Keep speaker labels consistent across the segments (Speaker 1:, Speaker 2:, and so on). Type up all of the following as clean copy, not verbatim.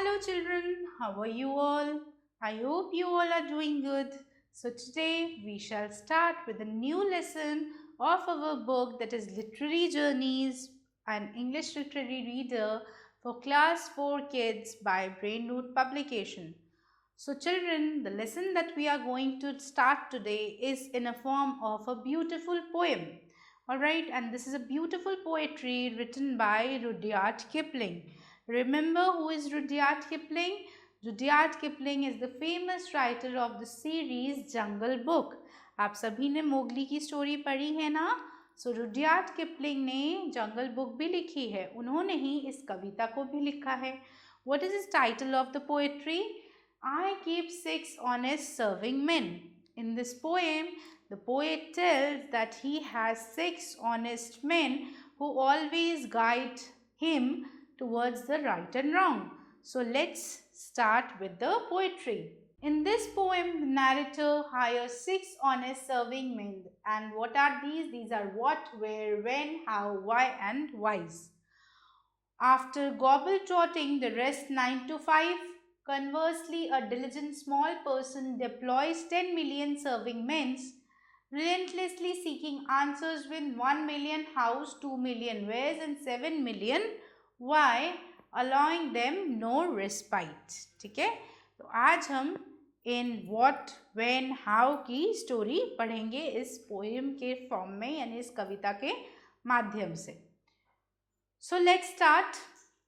Speaker 1: Hello children, how are you all? I hope you all are doing good. So today we shall start with a new lesson of our book, that is Literary Journeys, an English literary reader for class 4 kids by Brainroot Publication. So children, the lesson that we are going to start today is in a form of a beautiful poem. Alright, and this is a beautiful poetry written by Rudyard Kipling. Remember who is Rudyard Kipling? Rudyard Kipling is the famous writer of the series Jungle Book. आप सभी ने Mowgli की story पढ़ी है ना? सो Rudyard Kipling ने जंगल book भी लिखी है. उन्होंने ही इस कविता को भी लिखा है. What is the title of the poetry? I keep 6 honest serving men. In this poem, the poet tells that he has 6 honest men who always guide him towards the right and wrong. So let's start with the poetry. In this poem, the narrator hires 6 honest serving men. And what are these? These are what, where, when, how, why and whys. After gobble trotting the rest 9 to 5, conversely, a diligent small person deploys 10 million serving men, relentlessly seeking answers with 1 million hows, 2 million wheres and 7 million why, allowing them no respite. ठीक है, तो आज हम in what, when, how की story पढ़ेंगे इस poem के form में, यानी इस कविता के माध्यम से. So let's start.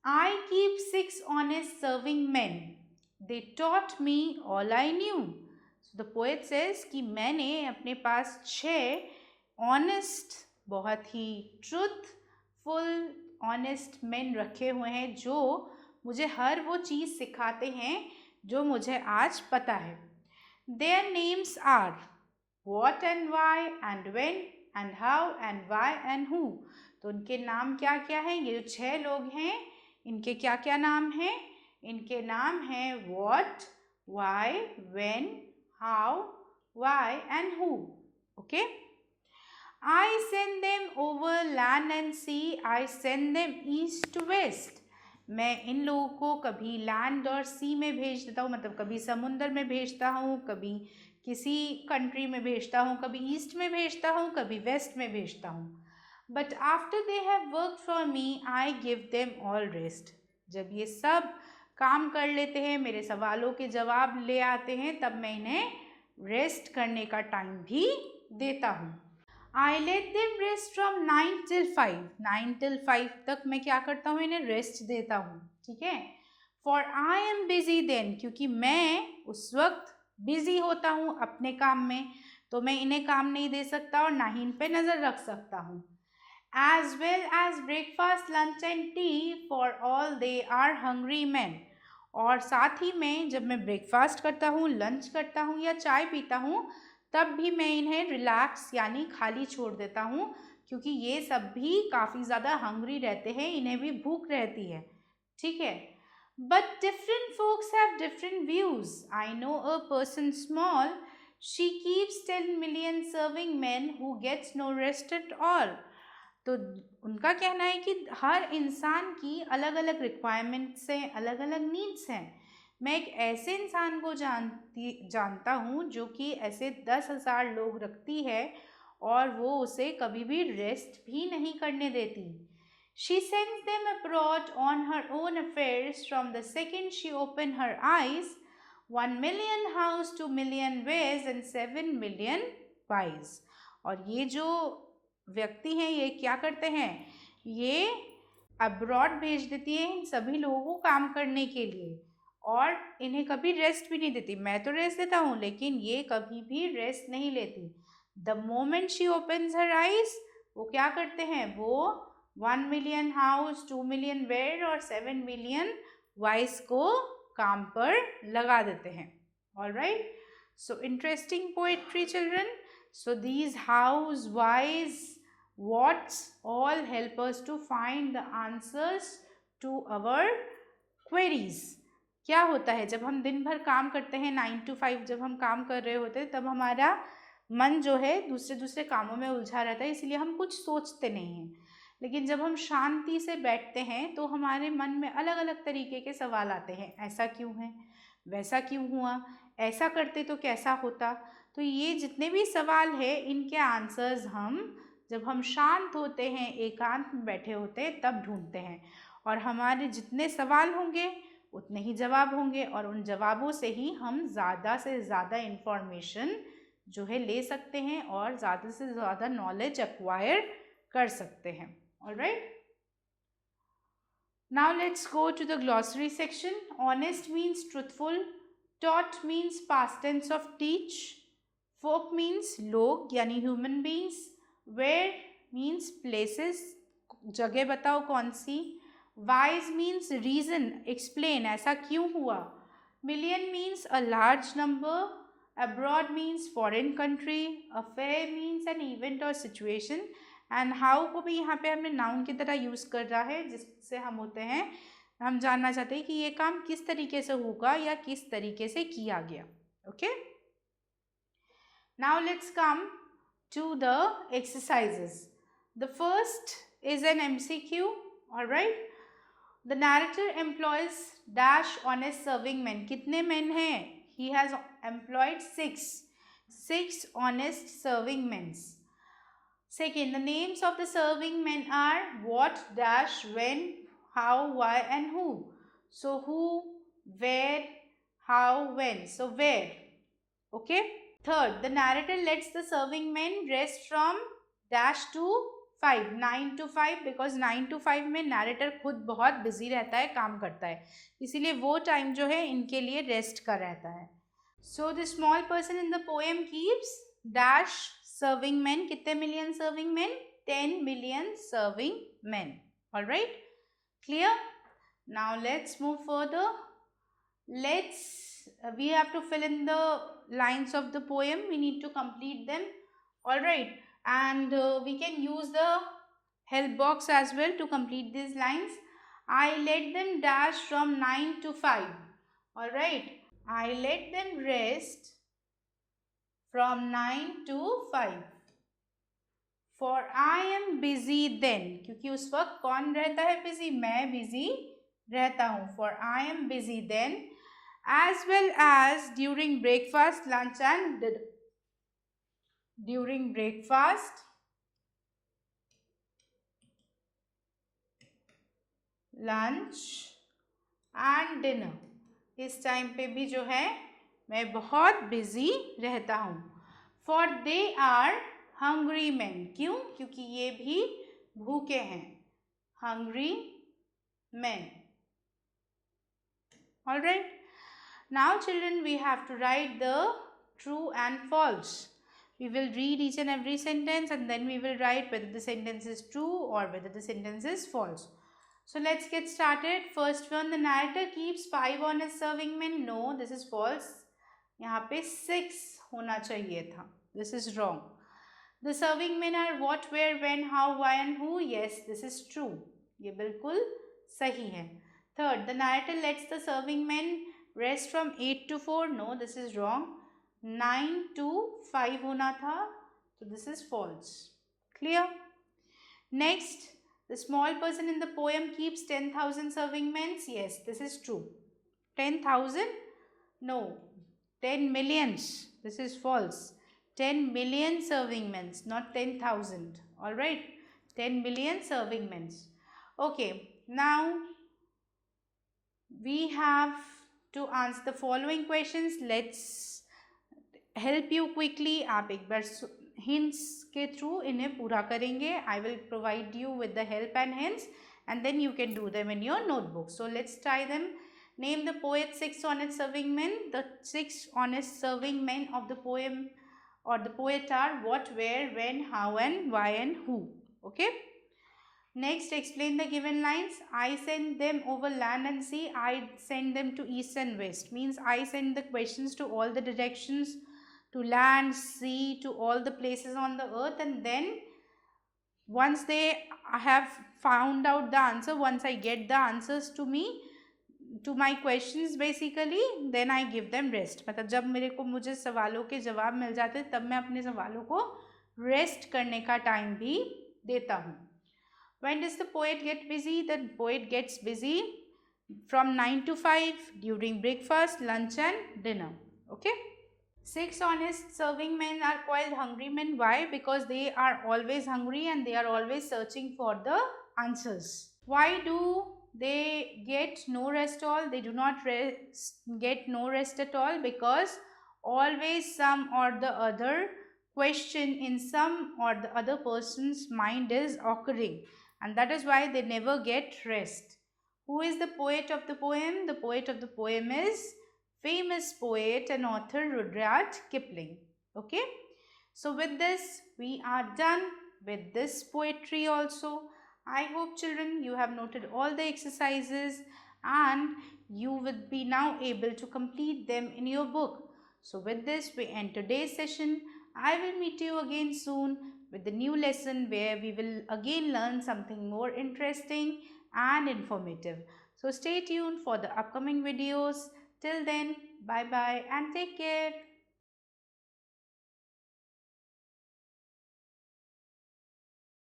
Speaker 1: I keep 6 honest serving men. They taught me all I knew. So the poet says कि मैंने अपने पास 6 honest, बहुत ही truthful, honest men रखे हुए हैं जो मुझे हर वो चीज़ सिखाते हैं जो मुझे आज पता है. Their names are what and why and when and how and why and who. तो उनके नाम क्या क्या हैं? ये जो 6 लोग हैं इनके क्या क्या नाम हैं? इनके नाम हैं what, why, when, how, why and who. Okay? I send them over land and sea. I send them east to west. मैं इन लोगों को कभी लैंड और सी में भेज देता हूँ, मतलब कभी समुंदर में भेजता हूँ, कभी किसी कंट्री में भेजता हूँ, कभी ईस्ट में भेजता हूँ, कभी वेस्ट में भेजता हूँ. But after they have work for me I give them all rest. जब ये सब काम कर लेते हैं, मेरे सवालों के जवाब ले आते हैं, तब मैं इन्हें रेस्ट करने का टाइम भी देता हूँ. I let them rest from 9 till 5. 9 till 5 तक मैं क्या करता हूँ? इन्हें रेस्ट देता हूँ. ठीक है. For I am busy then. क्योंकि मैं उस वक्त बिजी होता हूँ अपने काम में, तो मैं इन्हें काम नहीं दे सकता और ना ही इन पे नज़र रख सकता हूँ. As well as breakfast, lunch and tea, for all they are hungry men. और साथ ही में जब मैं ब्रेकफास्ट करता हूँ, लंच करता हूँ या चाय पीता हूँ, तब भी मैं इन्हें रिलैक्स यानी खाली छोड़ देता हूँ, क्योंकि ये सब भी काफ़ी ज़्यादा हंग्री रहते हैं, इन्हें भी भूख रहती है. ठीक है. But different folks have different views. I know a person small, she keeps 10 million serving men who gets no rest at all. तो उनका कहना है कि हर इंसान की अलग अलग रिक्वायरमेंट्स हैं, अलग अलग नीड्स हैं. मैं एक ऐसे इंसान को जानता हूँ जो कि ऐसे 10,000 लोग रखती है और वो उसे कभी भी रेस्ट भी नहीं करने देती. She sends them abroad on her own affairs from the second she open her eyes. 1 million house, 2 million ways and 7 million whys. और ये जो व्यक्ति हैं ये क्या करते हैं? ये अब्रॉड भेज देती हैं इन सभी लोगों को काम करने के लिए और इन्हें कभी रेस्ट भी नहीं देती. मैं तो रेस्ट देता हूँ लेकिन ये कभी भी रेस्ट नहीं लेती. The moment she opens her eyes, वो क्या करते हैं? वो 1 million हाउस, 2 million वेयर और 7 million वाइस को काम पर लगा देते हैं. All right. So interesting poetry children. So these house, wise, what's all help us to find the answers to our queries. क्या होता है जब हम दिन भर काम करते हैं, 9 to 5 जब हम काम कर रहे होते हैं, तब हमारा मन जो है दूसरे कामों में उलझा रहता है, इसलिए हम कुछ सोचते नहीं हैं. लेकिन जब हम शांति से बैठते हैं तो हमारे मन में अलग अलग तरीके के सवाल आते हैं, ऐसा क्यों है, वैसा क्यों हुआ, ऐसा करते तो कैसा होता। तो ये जितने भी सवाल हैं इनके आंसर्स हम जब हम शांत होते हैं, एकांत में बैठे होते हैं, तब ढूंढते हैं। और हमारे जितने सवाल होंगे उतने ही जवाब होंगे, और उन जवाबों से ही हम ज़्यादा से ज़्यादा इंफॉर्मेशन जो है ले सकते हैं और ज़्यादा से ज़्यादा नॉलेज एक्वायर कर सकते हैं। Alright, now let's go to the glossary section. Honest means truthful, taught means past tense of teach, folk means log यानी human beings, where means places, जगह बताओ कौन सी, wise means reason, explain ऐसा क्यों हुआ, million means a large number, abroad means foreign country, affair means an event or situation, and how को भी यहाँ पे हमने नाउन की तरह यूज़ कर रहा है, जिससे हम होते हैं, हम जानना चाहते हैं कि ये काम किस तरीके से होगा या किस तरीके से किया गया। Okay, now let's come to the exercises. The first is an MCQ. Alright, the narrator employs dash honest serving man, कितने मैन हैं, he has employed 6 honest serving men. Second, the names of the serving men are what, dash, when, how, why and who. So who, where, how, when. So where. Okay. Third, the narrator lets the serving men rest from dash to 5, 9 to 5, because 9 to 5 में narrator खुद बहुत busy रहता है, काम करता है, इसीलिए वो टाइम जो है इनके लिए रेस्ट का रहता है. So the small person in the poem keeps dash serving men. कितने million serving men? 10 million serving men. All right, clear? Now let's move further. We have to fill in the lines of the poem. We need to complete them. All right, and we can use the help box as well to complete these lines. I let them dash from 9 to 5. All right, I let them rest from 9 to 5. For I am busy then. क्योंकि उस वक्त कौन रहता है busy? मैं busy रहता हूँ. For I am busy then, as well as during breakfast, lunch and dinner. During breakfast, lunch and dinner. इस टाइम पे भी जो है मैं बहुत बिजी रहता हूँ. For they are hungry men. क्यों? क्योंकि ये भी भूखे हैं. Hungry men. All right. Now children, we have to write the true and false. We will read each and every sentence and then we will write whether the sentence is true or whether the sentence is false. So let's get started. First one, the narrator keeps 5 honest serving men. No, this is false. यहाँ पे 6 होना चाहिए था. This is wrong. The serving men are what, where, when, how, why and who. Yes, this is true. ये बिल्कुल सही है. Third, the narrator lets the serving men rest from 8 to 4. No, this is wrong. 9 to 5 होना था. So this is false. Clear? Next, the small person in the poem keeps 10,000 serving men. Yes, this is true. 10,000? No. 10 millions. This is false. 10 million serving men, not 10,000. Alright? 10 million serving men. Okay, now we have to answer the following questions. Let's help you quickly. आप एक बार hints के through इन्हें पूरा करेंगे. I will provide you with the help and hints and then you can do them in your notebook. So let's try them. Name the poet's 6 honest serving men. The 6 honest serving men of the poem or the poet are what, where, when, how and why and who. Okay. Next, explain the given lines. I send them over land and sea. I send them to east and west. Means I send the questions to all the directions, to land, sea, to all the places on the earth, and then once they have found out the answer, once I get the answers to me, to my questions basically, then I give them rest. मतलब जब मेरे को मुझे सवालों के जवाब मिल जाते तब मैं अपने सवालों को रेस्ट करने का टाइम भी देता हूँ. When does the poet get busy? The poet gets busy from 9 to 5 during breakfast, lunch, and dinner. Okay. 6 honest serving men are called hungry men. Why? Because they are always hungry and they are always searching for the answers. Why do they get no rest all? They do not get no rest at all because always some or the other question in some or the other person's mind is occurring, and that is why they never get rest. Who is the poet of the poem? The poet of the poem is famous poet and author Rudyard Kipling. Okay, so with this we are done with this poetry also. I hope children you have noted all the exercises and you will be now able to complete them in your book. So with this we end today's session. I will meet you again soon with the new lesson where we will again learn something more interesting and informative. So stay tuned for the upcoming videos. Till then, bye bye and take care.